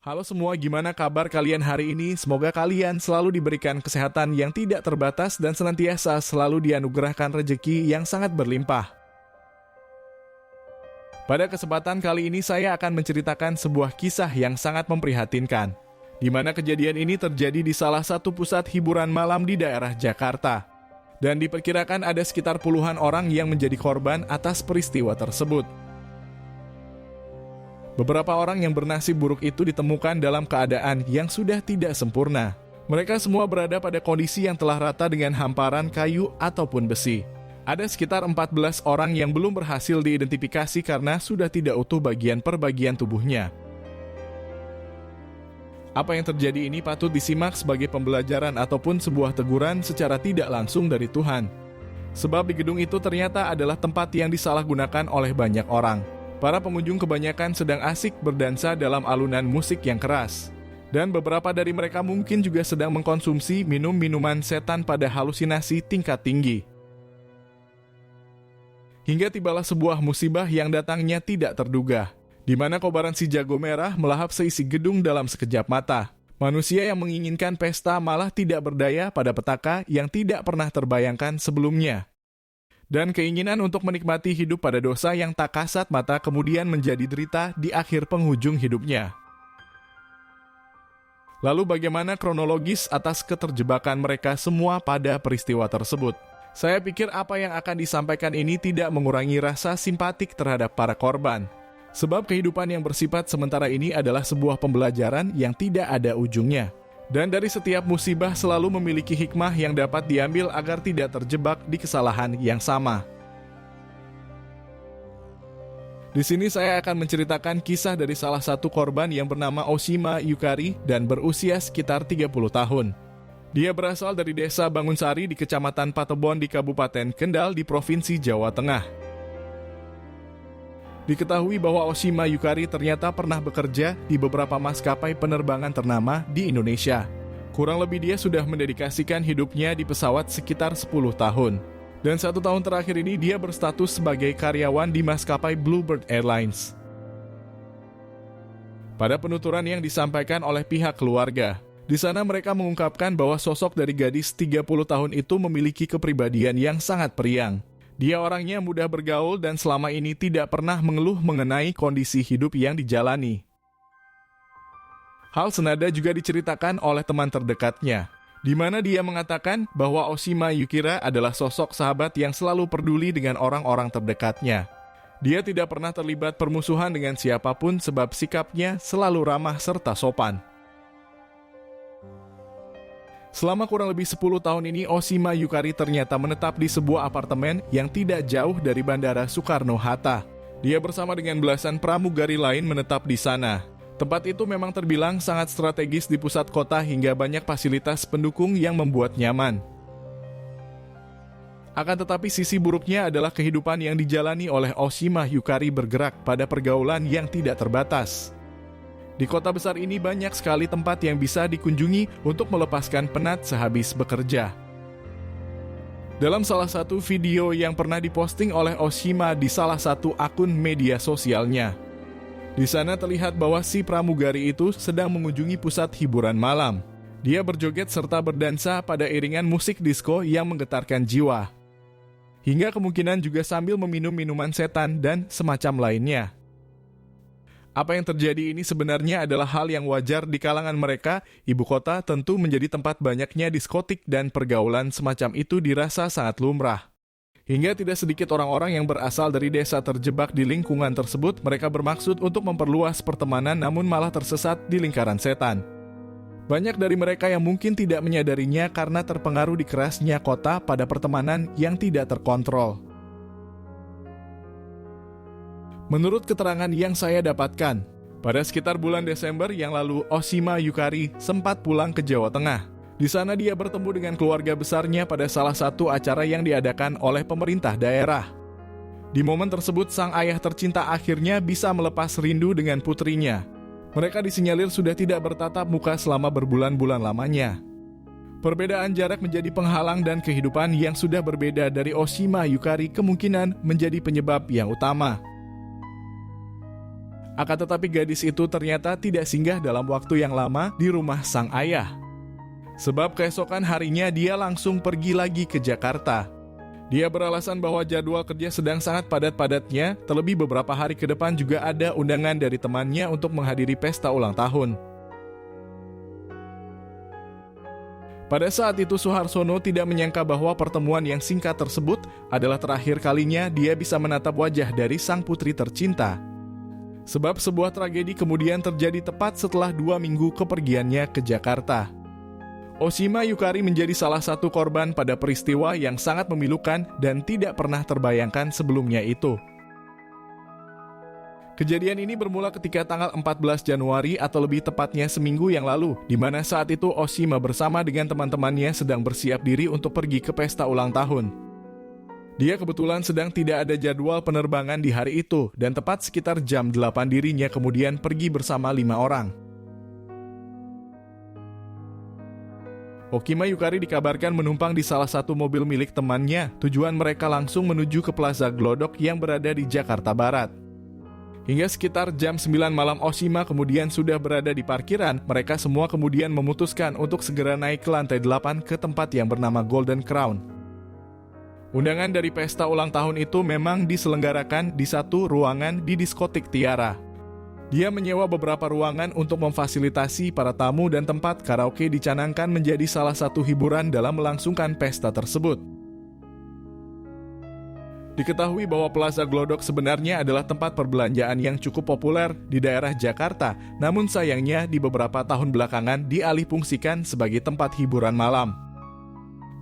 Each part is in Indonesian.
Halo semua, gimana kabar kalian hari ini? Semoga kalian selalu diberikan kesehatan yang tidak terbatas dan senantiasa selalu dianugerahkan rezeki yang sangat berlimpah. Pada kesempatan kali ini saya akan menceritakan sebuah kisah yang sangat memprihatinkan, di mana kejadian ini terjadi di salah satu pusat hiburan malam di daerah Jakarta. Dan diperkirakan ada sekitar puluhan orang yang menjadi korban atas peristiwa tersebut. Beberapa orang yang bernasib buruk itu ditemukan dalam keadaan yang sudah tidak sempurna. Mereka semua berada pada kondisi yang telah rata dengan hamparan kayu ataupun besi. Ada sekitar 14 orang yang belum berhasil diidentifikasi karena sudah tidak utuh bagian per bagian tubuhnya. Apa yang terjadi ini patut disimak sebagai pembelajaran ataupun sebuah teguran secara tidak langsung dari Tuhan. Sebab di gedung itu ternyata adalah tempat yang disalahgunakan oleh banyak orang. Para pengunjung kebanyakan sedang asik berdansa dalam alunan musik yang keras. Dan beberapa dari mereka mungkin juga sedang mengkonsumsi minuman setan pada halusinasi tingkat tinggi. Hingga tibalah sebuah musibah yang datangnya tidak terduga, di mana kobaran si jago merah melahap seisi gedung dalam sekejap mata. Manusia yang menginginkan pesta malah tidak berdaya pada petaka yang tidak pernah terbayangkan sebelumnya. Dan keinginan untuk menikmati hidup pada dosa yang tak kasat mata kemudian menjadi derita di akhir penghujung hidupnya. Lalu bagaimana kronologis atas keterjebakan mereka semua pada peristiwa tersebut? Saya pikir apa yang akan disampaikan ini tidak mengurangi rasa simpatik terhadap para korban. Sebab kehidupan yang bersifat sementara ini adalah sebuah pembelajaran yang tidak ada ujungnya. Dan dari setiap musibah selalu memiliki hikmah yang dapat diambil agar tidak terjebak di kesalahan yang sama. Di sini saya akan menceritakan kisah dari salah satu korban yang bernama Oshima Yukari dan berusia sekitar 30 tahun. Dia berasal dari desa Bangunsari di Kecamatan Patebon di Kabupaten Kendal di Provinsi Jawa Tengah. Diketahui bahwa Oshima Yukari ternyata pernah bekerja di beberapa maskapai penerbangan ternama di Indonesia. Kurang lebih dia sudah mendedikasikan hidupnya di pesawat sekitar 10 tahun. Dan 1 tahun terakhir ini dia berstatus sebagai karyawan di maskapai Bluebird Airlines. Pada penuturan yang disampaikan oleh pihak keluarga, di sana mereka mengungkapkan bahwa sosok dari gadis 30 tahun itu memiliki kepribadian yang sangat periang. Dia orangnya mudah bergaul dan selama ini tidak pernah mengeluh mengenai kondisi hidup yang dijalani. Hal senada juga diceritakan oleh teman terdekatnya, di mana dia mengatakan bahwa Oshima Yukira adalah sosok sahabat yang selalu peduli dengan orang-orang terdekatnya. Dia tidak pernah terlibat permusuhan dengan siapapun sebab sikapnya selalu ramah serta sopan. Selama kurang lebih 10 tahun ini, Oshima Yukari ternyata menetap di sebuah apartemen yang tidak jauh dari Bandara Soekarno-Hatta. Dia bersama dengan belasan pramugari lain menetap di sana. Tempat itu memang terbilang sangat strategis di pusat kota hingga banyak fasilitas pendukung yang membuat nyaman. Akan tetapi sisi buruknya adalah kehidupan yang dijalani oleh Oshima Yukari bergerak pada pergaulan yang tidak terbatas. Di kota besar ini banyak sekali tempat yang bisa dikunjungi untuk melepaskan penat sehabis bekerja. Dalam salah satu video yang pernah diposting oleh Oshima di salah satu akun media sosialnya, di sana terlihat bahwa si pramugari itu sedang mengunjungi pusat hiburan malam. Dia berjoget serta berdansa pada iringan musik disco yang menggetarkan jiwa. Hingga kemungkinan juga sambil meminum minuman setan dan semacam lainnya. Apa yang terjadi ini sebenarnya adalah hal yang wajar di kalangan mereka. Ibu kota tentu menjadi tempat banyaknya diskotik dan pergaulan semacam itu dirasa sangat lumrah. Hingga tidak sedikit orang-orang yang berasal dari desa terjebak di lingkungan tersebut, mereka bermaksud untuk memperluas pertemanan namun malah tersesat di lingkaran setan. Banyak dari mereka yang mungkin tidak menyadarinya karena terpengaruh di kerasnya kota pada pertemanan yang tidak terkontrol. Menurut keterangan yang saya dapatkan, pada sekitar bulan Desember yang lalu Oshima Yukari sempat pulang ke Jawa Tengah. Di sana dia bertemu dengan keluarga besarnya pada salah satu acara yang diadakan oleh pemerintah daerah. Di momen tersebut sang ayah tercinta akhirnya bisa melepas rindu dengan putrinya. Mereka disinyalir sudah tidak bertatap muka selama berbulan-bulan lamanya. Perbedaan jarak menjadi penghalang dan kehidupan yang sudah berbeda dari Oshima Yukari kemungkinan menjadi penyebab yang utama. Akan tetapi gadis itu ternyata tidak singgah dalam waktu yang lama di rumah sang ayah. Sebab keesokan harinya dia langsung pergi lagi ke Jakarta. Dia beralasan bahwa jadwal kerja sedang sangat padat-padatnya, terlebih beberapa hari ke depan juga ada undangan dari temannya untuk menghadiri pesta ulang tahun. Pada saat itu Suharsono tidak menyangka bahwa pertemuan yang singkat tersebut adalah terakhir kalinya dia bisa menatap wajah dari sang putri tercinta. Sebab sebuah tragedi kemudian terjadi tepat setelah 2 minggu kepergiannya ke Jakarta. Oshima Yukari menjadi salah satu korban pada peristiwa yang sangat memilukan dan tidak pernah terbayangkan sebelumnya itu. Kejadian ini bermula ketika tanggal 14 Januari atau lebih tepatnya seminggu yang lalu, di mana saat itu Oshima bersama dengan teman-temannya sedang bersiap diri untuk pergi ke pesta ulang tahun. Dia kebetulan sedang tidak ada jadwal penerbangan di hari itu, dan tepat sekitar jam 8 dirinya kemudian pergi bersama 5 orang. Oshima Yukari dikabarkan menumpang di salah satu mobil milik temannya. Tujuan mereka langsung menuju ke Plaza Glodok yang berada di Jakarta Barat. Hingga sekitar jam 9 malam Oshima kemudian sudah berada di parkiran. Mereka semua kemudian memutuskan untuk segera naik ke lantai 8 ke tempat yang bernama Golden Crown. Undangan dari pesta ulang tahun itu memang diselenggarakan di satu ruangan di diskotik Tiara. Dia menyewa beberapa ruangan untuk memfasilitasi para tamu dan tempat karaoke dicanangkan menjadi salah satu hiburan dalam melangsungkan pesta tersebut. Diketahui bahwa Plaza Glodok sebenarnya adalah tempat perbelanjaan yang cukup populer di daerah Jakarta, namun sayangnya di beberapa tahun belakangan dialihfungsikan sebagai tempat hiburan malam.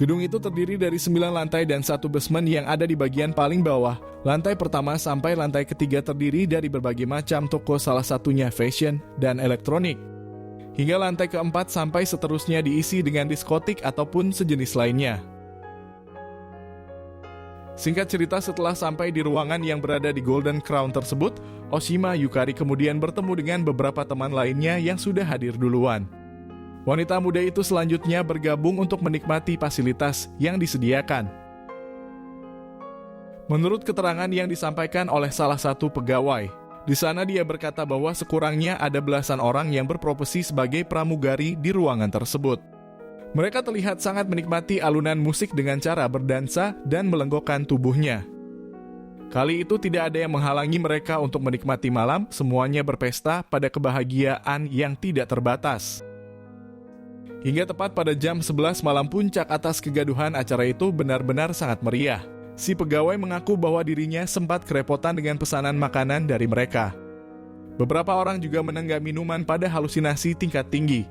Gedung itu terdiri dari 9 lantai dan 1 basement yang ada di bagian paling bawah. Lantai pertama sampai lantai ketiga terdiri dari berbagai macam toko, salah satunya fashion dan elektronik. Hingga lantai keempat sampai seterusnya diisi dengan diskotik ataupun sejenis lainnya. Singkat cerita, setelah sampai di ruangan yang berada di Golden Crown tersebut, Oshima Yukari kemudian bertemu dengan beberapa teman lainnya yang sudah hadir duluan. Wanita muda itu selanjutnya bergabung untuk menikmati fasilitas yang disediakan. Menurut keterangan yang disampaikan oleh salah satu pegawai, di sana dia berkata bahwa sekurangnya ada belasan orang yang berprofesi sebagai pramugari di ruangan tersebut. Mereka terlihat sangat menikmati alunan musik dengan cara berdansa dan melenggokkan tubuhnya. Kali itu tidak ada yang menghalangi mereka untuk menikmati malam, semuanya berpesta pada kebahagiaan yang tidak terbatas. Hingga tepat pada jam 11 malam puncak atas kegaduhan acara itu benar-benar sangat meriah. Si pegawai mengaku bahwa dirinya sempat kerepotan dengan pesanan makanan dari mereka. Beberapa orang juga menenggak minuman pada halusinasi tingkat tinggi.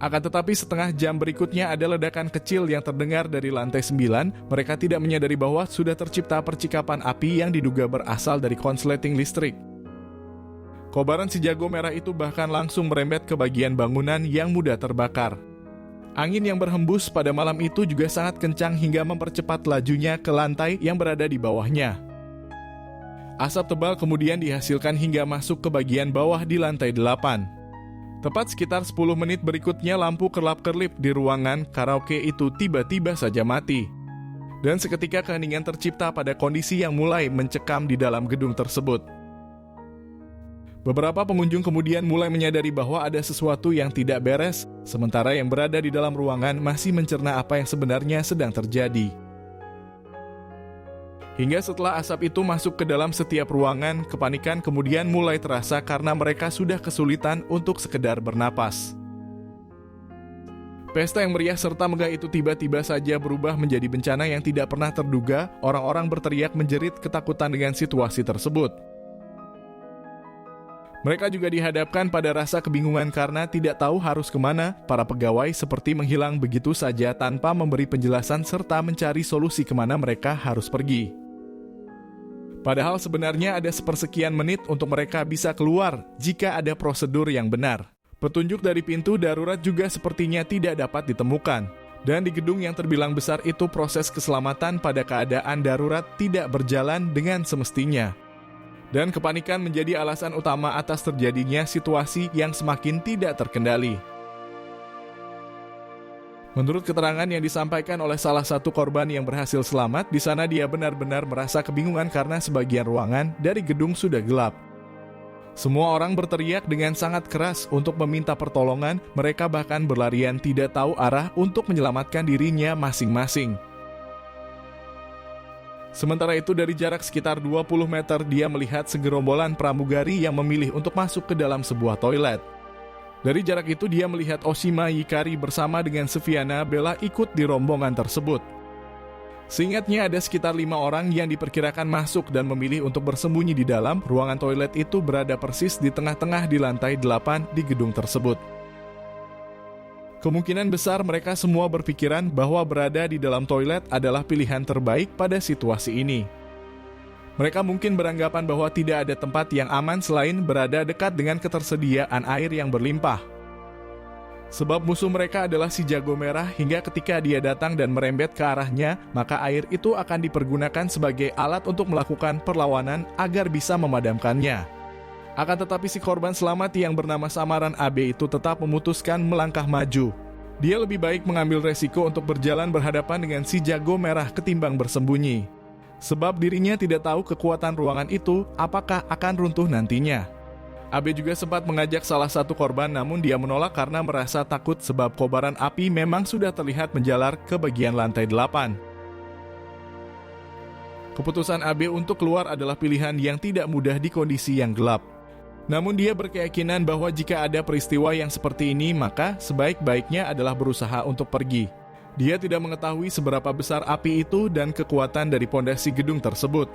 Akan tetapi setengah jam berikutnya ada ledakan kecil yang terdengar dari lantai 9. Mereka tidak menyadari bahwa sudah tercipta percikapan api yang diduga berasal dari konsleting listrik. Kobaran si jago merah itu bahkan langsung merembet ke bagian bangunan yang mudah terbakar. Angin yang berhembus pada malam itu juga sangat kencang hingga mempercepat lajunya ke lantai yang berada di bawahnya. Asap tebal kemudian dihasilkan hingga masuk ke bagian bawah di lantai 8. Tepat sekitar 10 menit berikutnya lampu kerlap-kerlip di ruangan karaoke itu tiba-tiba saja mati. Dan seketika keheningan tercipta pada kondisi yang mulai mencekam di dalam gedung tersebut. Beberapa pengunjung kemudian mulai menyadari bahwa ada sesuatu yang tidak beres, sementara yang berada di dalam ruangan masih mencerna apa yang sebenarnya sedang terjadi. Hingga setelah asap itu masuk ke dalam setiap ruangan, kepanikan kemudian mulai terasa karena mereka sudah kesulitan untuk sekedar bernapas. Pesta yang meriah serta megah itu tiba-tiba saja berubah menjadi bencana yang tidak pernah terduga. Orang-orang berteriak menjerit ketakutan dengan situasi tersebut. Mereka juga dihadapkan pada rasa kebingungan karena tidak tahu harus kemana. Para pegawai seperti menghilang begitu saja tanpa memberi penjelasan serta mencari solusi kemana mereka harus pergi. Padahal sebenarnya ada sepersekian menit untuk mereka bisa keluar jika ada prosedur yang benar. Petunjuk dari pintu darurat juga sepertinya tidak dapat ditemukan. Dan di gedung yang terbilang besar itu proses keselamatan pada keadaan darurat tidak berjalan dengan semestinya. Dan kepanikan menjadi alasan utama atas terjadinya situasi yang semakin tidak terkendali. Menurut keterangan yang disampaikan oleh salah satu korban yang berhasil selamat, di sana dia benar-benar merasa kebingungan karena sebagian ruangan dari gedung sudah gelap. Semua orang berteriak dengan sangat keras untuk meminta pertolongan, mereka bahkan berlarian tidak tahu arah untuk menyelamatkan dirinya masing-masing. Sementara itu dari jarak sekitar 20 meter dia melihat segerombolan pramugari yang memilih untuk masuk ke dalam sebuah toilet. Dari jarak itu dia melihat Oshima Yukari bersama dengan Sufiana Bella ikut di rombongan tersebut. Seingatnya ada sekitar 5 orang yang diperkirakan masuk dan memilih untuk bersembunyi di dalam. Ruangan toilet itu berada persis di tengah-tengah di lantai 8 di gedung tersebut. Kemungkinan besar mereka semua berpikiran bahwa berada di dalam toilet adalah pilihan terbaik pada situasi ini. Mereka mungkin beranggapan bahwa tidak ada tempat yang aman selain berada dekat dengan ketersediaan air yang berlimpah. Sebab musuh mereka adalah si jago merah, hingga ketika dia datang dan merembet ke arahnya, maka air itu akan dipergunakan sebagai alat untuk melakukan perlawanan agar bisa memadamkannya. Akan tetapi si korban selamat yang bernama samaran AB itu tetap memutuskan melangkah maju. Dia lebih baik mengambil resiko untuk berjalan berhadapan dengan si jago merah ketimbang bersembunyi. Sebab dirinya tidak tahu kekuatan ruangan itu apakah akan runtuh nantinya. AB juga sempat mengajak salah satu korban, namun dia menolak karena merasa takut sebab kobaran api memang sudah terlihat menjalar ke bagian lantai 8. Keputusan AB untuk keluar adalah pilihan yang tidak mudah di kondisi yang gelap. Namun dia berkeyakinan bahwa jika ada peristiwa yang seperti ini, maka sebaik-baiknya adalah berusaha untuk pergi. Dia tidak mengetahui seberapa besar api itu dan kekuatan dari pondasi gedung tersebut.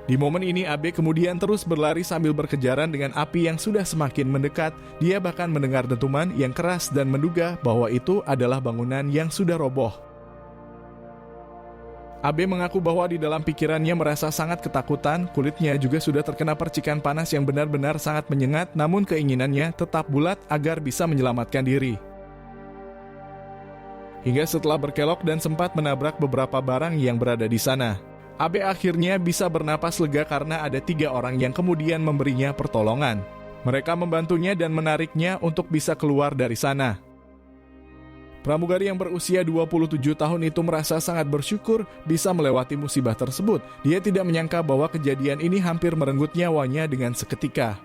Di momen ini AB kemudian terus berlari sambil berkejaran dengan api yang sudah semakin mendekat. Dia bahkan mendengar dentuman yang keras dan menduga bahwa itu adalah bangunan yang sudah roboh. AB mengaku bahwa di dalam pikirannya merasa sangat ketakutan, kulitnya juga sudah terkena percikan panas yang benar-benar sangat menyengat, namun keinginannya tetap bulat agar bisa menyelamatkan diri. Hingga setelah berkelok dan sempat menabrak beberapa barang yang berada di sana, AB akhirnya bisa bernapas lega karena ada 3 orang yang kemudian memberinya pertolongan. Mereka membantunya dan menariknya untuk bisa keluar dari sana. Pramugari yang berusia 27 tahun itu merasa sangat bersyukur bisa melewati musibah tersebut. Dia tidak menyangka bahwa kejadian ini hampir merenggut nyawanya dengan seketika.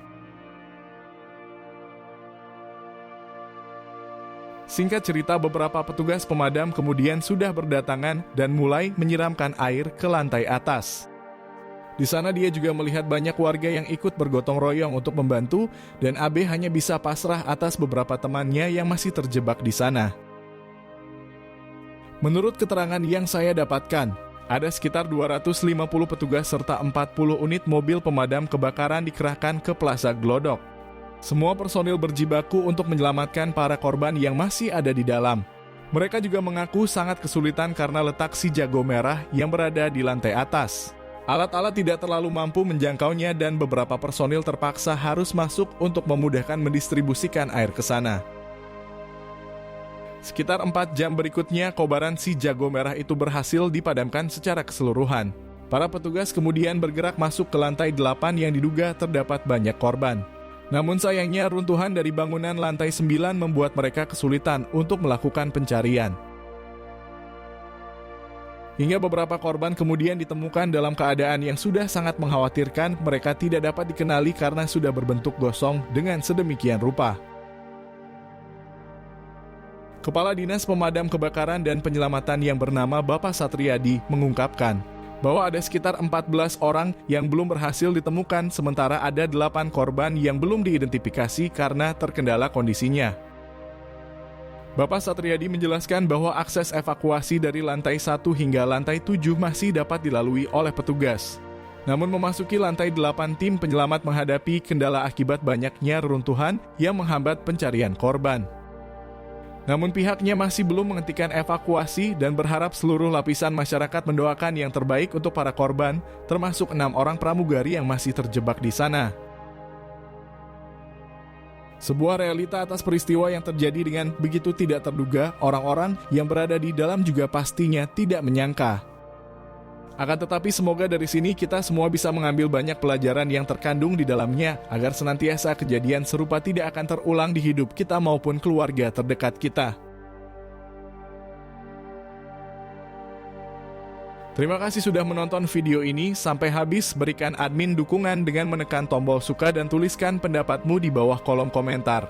Singkat cerita, beberapa petugas pemadam kemudian sudah berdatangan dan mulai menyiramkan air ke lantai atas. Di sana dia juga melihat banyak warga yang ikut bergotong royong untuk membantu, dan AB hanya bisa pasrah atas beberapa temannya yang masih terjebak di sana. Menurut keterangan yang saya dapatkan, ada sekitar 250 petugas serta 40 unit mobil pemadam kebakaran dikerahkan ke Plaza Glodok. Semua personil berjibaku untuk menyelamatkan para korban yang masih ada di dalam. Mereka juga mengaku sangat kesulitan karena letak si jago merah yang berada di lantai atas. Alat-alat tidak terlalu mampu menjangkaunya dan beberapa personil terpaksa harus masuk untuk memudahkan mendistribusikan air ke sana. Sekitar 4 jam berikutnya, kobaran si jago merah itu berhasil dipadamkan secara keseluruhan. Para petugas kemudian bergerak masuk ke lantai 8 yang diduga terdapat banyak korban. Namun sayangnya runtuhan dari bangunan lantai 9 membuat mereka kesulitan untuk melakukan pencarian. Hingga beberapa korban kemudian ditemukan dalam keadaan yang sudah sangat mengkhawatirkan. Mereka tidak dapat dikenali karena sudah berbentuk gosong dengan sedemikian rupa. Kepala Dinas Pemadam Kebakaran dan Penyelamatan yang bernama Bapak Satriadi mengungkapkan bahwa ada sekitar 14 orang yang belum berhasil ditemukan, sementara ada 8 korban yang belum diidentifikasi karena terkendala kondisinya. Bapak Satriadi menjelaskan bahwa akses evakuasi dari lantai 1 hingga lantai 7 masih dapat dilalui oleh petugas. Namun memasuki lantai 8, tim penyelamat menghadapi kendala akibat banyaknya reruntuhan yang menghambat pencarian korban. Namun pihaknya masih belum menghentikan evakuasi dan berharap seluruh lapisan masyarakat mendoakan yang terbaik untuk para korban, termasuk 6 orang pramugari yang masih terjebak di sana. Sebuah realita atas peristiwa yang terjadi dengan begitu tidak terduga, orang-orang yang berada di dalam juga pastinya tidak menyangka. Akan tetapi semoga dari sini kita semua bisa mengambil banyak pelajaran yang terkandung di dalamnya, agar senantiasa kejadian serupa tidak akan terulang di hidup kita maupun keluarga terdekat kita. Terima kasih sudah menonton video ini sampai habis. Berikan admin dukungan dengan menekan tombol suka dan tuliskan pendapatmu di bawah kolom komentar.